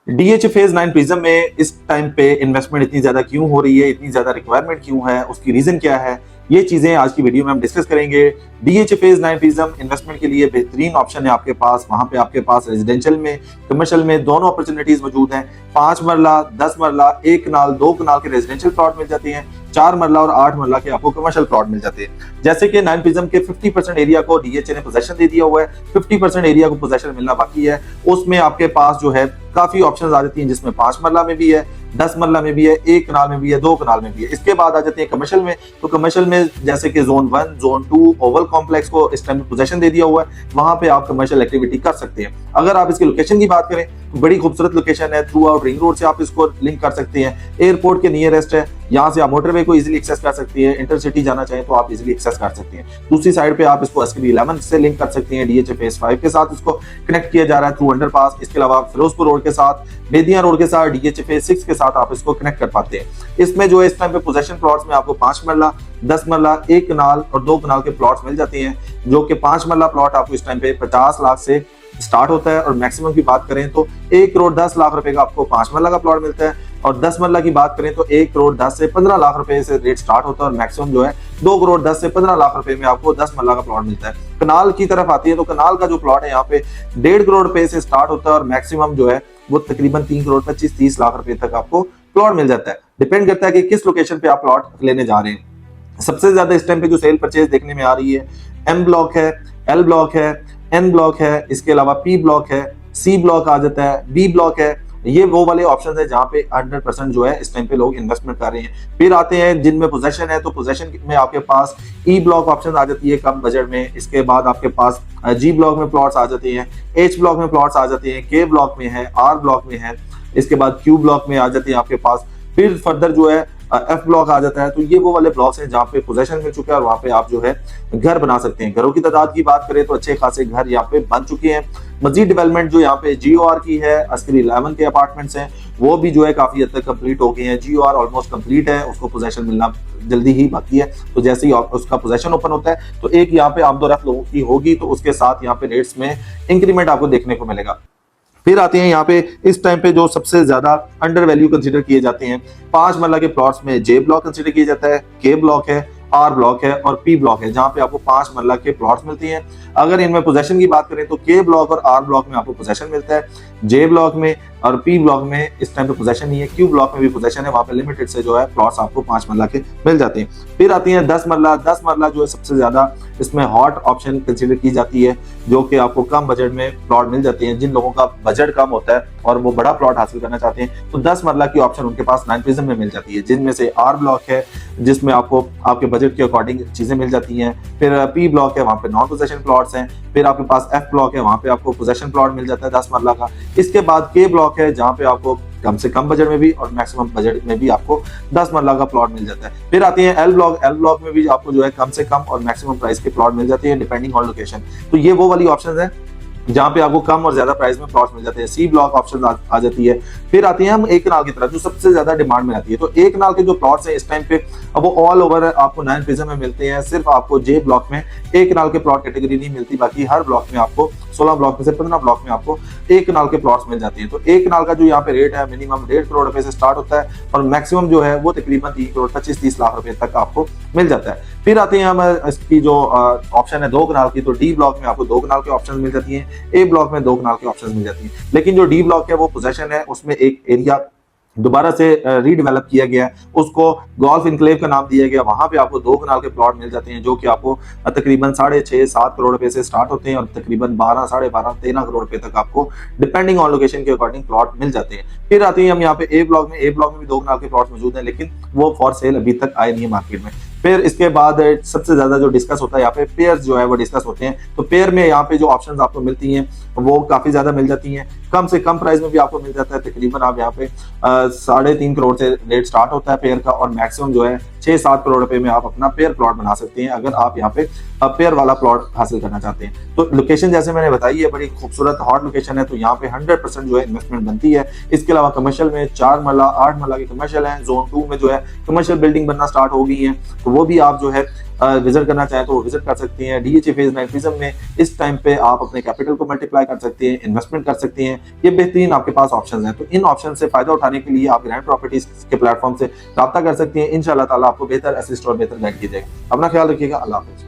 DH phase 9 prism में इस time पे इन्वेस्टमेंट इतनी ज्यादा क्यों हो रही है, इतनी ज्यादा रिक्वायरमेंट क्यों है, उसकी रीजन क्या है, ये चीजें आज की वीडियो में हम डिस्कस करेंगे। डीएच फेज 9 प्रिज्म इन्वेस्टमेंट के लिए बेहतरीन ऑप्शन है आपके पास। वहां पे आपके पास रेजिडेंशियल में, कमर्शियल में दोनों अपॉर्चुनिटीज मौजूद हैं। 5 मरला, 10 मरला, 1 कनाल, 2 कनाल के रेजिडेंशियल प्लॉट मिल जाते हैं। 4 मरला और 8 मरला के आपको कमर्शियल प्लॉट मिल जाते हैं। जैसे कि 9 प्रिज्म के 50% एरिया को डीएचए ने पोजेशन दे दिया हुआ है, 50% एरिया को पोजेशन मिलना बाकी है। उसमें आपके पास जो है काफी ऑप्शंस आ जाती हैं, जिसमें 5 मरला में भी है, 10 मरला में भी है, 1 कनाल में भी है, 2 कनाल में भी है। इसके बाद आ जाते हैं कमर्शियल में। तो कमर्शियल में जैसे कि जोन 1, जोन 2 ओवल कॉम्प्लेक्स को इस टाइम पोजेशन दे दिया हुआ है, वहां पे आप कमर्शियल एक्टिविटी कर सकते हैं। अगर आप इसकी लोकेशन की बात करें तो बड़ी खूबसूरत लोकेशन है। थ्रू आउट रिंग रोड से आप इसको लिंक कर सकते हैं, एयरपोर्ट के नियरेस्ट है, यहाँ से आप मोटरवे को इजीली एक्सेस कर सकते हैं। इंटरसिटी जाना चाहें तो आप इजीली एक्सेस कर सकते हैं। दूसरी साइड पे आप इसको एसकेबी 11 से लिंक कर सकते हैं। डीएचए फेज 5 के साथ इसको कनेक्ट किया जा रहा है थ्रू अंडरपास। इसके अलावा फिरोजपुर रोड के साथ, बेदिया रोड के साथ, डीएचए फेज 6 के साथ आप इसको कनेक्ट कर पाते हैं। इसमें जो है इस टाइम पे पोजेशन प्लॉट्स में आपको 5 मरला, 10 मरला, 1 कनाल और 2 कनाल के प्लॉट्स मिल जाते हैं। जो कि 5 मरला प्लॉट आपको इस टाइम पे 50 लाख से स्टार्ट होता है और मैक्सिमम की बात करें तो 1 करोड़ 10 लाख रुपए का आपको 5 मरला का प्लॉट मिलता है। और 10 मरला की बात करें तो 1 करोड़ 10 से 15 लाख रुपए से रेट स्टार्ट होता है और मैक्सिमम जो है 2 करोड़ 10 से 15 लाख रुपए में आपको 10 मरला का प्लॉट मिलता है। कनाल की तरफ आती है तो कनाल का जो प्लॉट है यहाँ पे 1.5 करोड़ रुपए से स्टार्ट होता है और मैक्सिमम जो है वो तकरीबन 3 करोड़ 25-30 लाख रुपए तक आपको प्लॉट मिल जाता है। डिपेंड करता है कि किस लोकेशन पे आप प्लॉट लेने जा रहे हैं। सबसे ज्यादा इस टाइम पे जो सेल परचेज देखने में आ रही है, एम ब्लॉक है, एल ब्लॉक है, एन ब्लॉक है, इसके अलावा पी ब्लॉक है, सी ब्लॉक आ जाता है, बी ब्लॉक है। ये वो वाले ऑप्शन है जहां पे 100% जो है इस टाइम पे लोग इन्वेस्टमेंट कर रहे हैं। फिर आते हैं जिनमें पोजेशन है, तो पोजेशन में आपके पास ई ब्लॉक ऑप्शन आ जाती है कम बजट में। इसके बाद आपके पास जी ब्लॉक में प्लॉट्स आ जाते हैं, एच ब्लॉक में प्लॉट्स आ जाते हैं, के ब्लॉक में है, आर ब्लॉक में है, इसके बाद क्यू ब्लॉक में आ जाती है आपके पास। फिर फर्दर जो है एफ ब्लॉक आ जाता है। तो ये वो वाले ब्लॉक्स हैं जहाँ पे पोजेशन मिल चुका है और वहां पे आप जो है घर बना सकते हैं। घरों की तादाद की बात करें तो अच्छे खासे घर यहाँ पे बन चुके हैं। मजीद डेवलपमेंट जो यहाँ पे जीओआर की है, अस्करी 11 के अपार्टमेंट्स हैं, वो भी जो है काफी हद तक कंप्लीट हो गए हैं। जीओआर ऑलमोस्ट कंप्लीट है, उसको पोजेशन मिलना जल्दी ही बाकी है। तो जैसे ही उसका पोजेशन ओपन होता है तो एक यहाँ पे आमदोरफ्त लोगों की होगी, तो उसके साथ यहाँ पे रेट्स में इंक्रीमेंट आपको देखने को मिलेगा। फिर आते हैं यहाँ पे इस टाइम पे जो सबसे ज्यादा अंडर वैल्यू कंसीडर किए जाते हैं 5 मरला के प्लॉट्स में जे ब्लॉक कंसीडर किया जाता है, के ब्लॉक है, आर ब्लॉक है और पी ब्लॉक है, जहां पे आपको 5 मरला के प्लॉट्स मिलती हैं। अगर इनमें पोजेशन की बात करें तो के ब्लॉक और आर ब्लॉक में आपको पोजेशन मिलता है, जे ब्लॉक में और पी ब्लॉक में इस टाइम पे पोजेशन नहीं है। क्यू ब्लॉक में भी पोजेशन है, वहां पे लिमिटेड से जो है प्लॉट्स आपको 5 मरला के मिल जाते हैं। फिर आती है 10 मरला। 10 मरला जो है सबसे ज्यादा इसमें हॉट ऑप्शन कंसीडर की जाती है, जो कि आपको कम बजट में प्लॉट मिल जाते हैं। जिन लोगों का बजट कम होता है और वो बड़ा प्लॉट हासिल करना चाहते हैं तो 10 मरला की ऑप्शन उनके पास 9 प्रिज्म में मिल जाती है, जिनमें से आर ब्लॉक है जिसमें आपको आपके बजट के अकॉर्डिंग चीजें मिल जाती हैं। फिर पी ब्लॉक है, वहां पे नॉन पोजेशन प्लॉट्स हैं। फिर आपके पास एफ ब्लॉक है, वहां पे आपको पोजेशन प्लॉट मिल जाता है 10 मरला का। इसके बाद के ब्लॉक है, जहां पे आपको कम से कम बजट में भी और मैक्सिमम बजट में भी आपको 10 मरला का प्लॉट मिल जाता है। फिर आती है एल ब्लॉक। एल ब्लॉक में भी आपको जो है कम से कम और मैक्सिमम प्राइस के प्लॉट मिल जाते हैं डिपेंडिंग ऑन लोकेशन। तो ये वो वाली ऑप्शन है जहां पे आपको कम और ज्यादा प्राइस में प्लॉट्स मिल जाते हैं। सी ब्लॉक ऑप्शन आ जाती है। फिर आती है हम 1 कनाल की तरफ, जो सबसे ज्यादा डिमांड में आती है। तो 1 कनाल के जो प्लॉट्स हैं इस टाइम पे अब वो ऑल ओवर आपको 9 प्रिज्म में मिलते हैं। सिर्फ आपको जे ब्लॉक में 1 कनाल के प्लॉट कैटेगरी नहीं मिलती, बाकी हर ब्लॉक में आपको 16 ब्लॉक में से 15 ब्लॉक में आपको 1 कनाल के प्लॉट्स मिल जाते हैं। तो 1 कनाल का जो यहाँ पे रेट है मिनिमम 1.5 करोड़ रुपए से स्टार्ट होता है और मैक्सिमम जो है वो तकरीबन 3 करोड़ 25-30 लाख रुपए तक आपको मिल जाता है। फिर आते हैं हम इसकी जो ऑप्शन है 2 कनाल की। तो डी ब्लॉक में आपको 2 कनाल के ऑप्शन मिल जाती हैं, ए ब्लॉक में 2 कनाल के ऑप्शन मिल जाती हैं। लेकिन जो डी ब्लॉक है वो पोजेशन है, उसमें एक एरिया दोबारा से रीडेवलप किया गया है, उसको गोल्फ इनक्लेव का नाम दिया गया। वहां पे आपको 2 कनाल के प्लॉट मिल जाते हैं, जो कि आपको तकरीबन 6.5-7 करोड़ रुपए से स्टार्ट होते हैं और तकरीबन 12-12.5-13 करोड़ रुपए तक आपको डिपेंडिंग ऑन लोकेशन के अकॉर्डिंग प्लॉट मिल जाते हैं। फिर आते हैं हम यहाँ पे ए ब्लॉक में। ए ब्लॉक में भी 2 कनाल के प्लॉट मौजूद हैं, लेकिन वो फॉर सेल अभी तक आए नहीं है मार्केट में। फिर इसके बाद सबसे ज्यादा जो डिस्कस होता है यहाँ पे पेयर्स जो है वो डिस्कस होते हैं। तो पेयर में यहाँ पे जो ऑप्शंस आपको मिलती हैं वो काफी ज्यादा मिल जाती हैं, कम से कम प्राइस में भी आपको मिल जाता है। तकरीबन आप यहाँ पे 3.5 करोड़ से रेट स्टार्ट होता है पेयर का और मैक्सिमम जो है 6-7 करोड़ रुपए में आप अपना पेयर प्लॉट बना सकते हैं, अगर आप यहाँ पे पेयर वाला प्लॉट हासिल करना चाहते हैं। तो लोकेशन जैसे मैंने बताई है बड़ी खूबसूरत हॉट लोकेशन है, तो यहाँ पे 100% जो है इन्वेस्टमेंट बनती है। इसके अलावा कमर्शियल में 4 मरला 8 मरला के कमर्शियल है। जोन 2 में जो है कमर्शियल बिल्डिंग बनना स्टार्ट हो गई है, तो वो भी आप जो है विजिट करना चाहें तो विजिट कर सकते हैं। डीएचए फेज 9 प्रिज्म में इस टाइम पे आप अपने कैपिटल को मल्टीप्लाई कर सकते हैं, इन्वेस्टमेंट कर सकते हैं। हैं, ये बेहतरीन आपके पास ऑप्शन हैं। तो इन ऑप्शन से फायदा उठाने के लिए आप ग्रैंड प्रॉपर्टीज के प्लेटफॉर्म से राब्ता कर सकते हैं। इंशाल्लाह ताला आपको बेहतर असिस्ट और बेहतर गाइड की जाएगी। अपना ख्याल रखिएगा। अल्लाह हाफिज।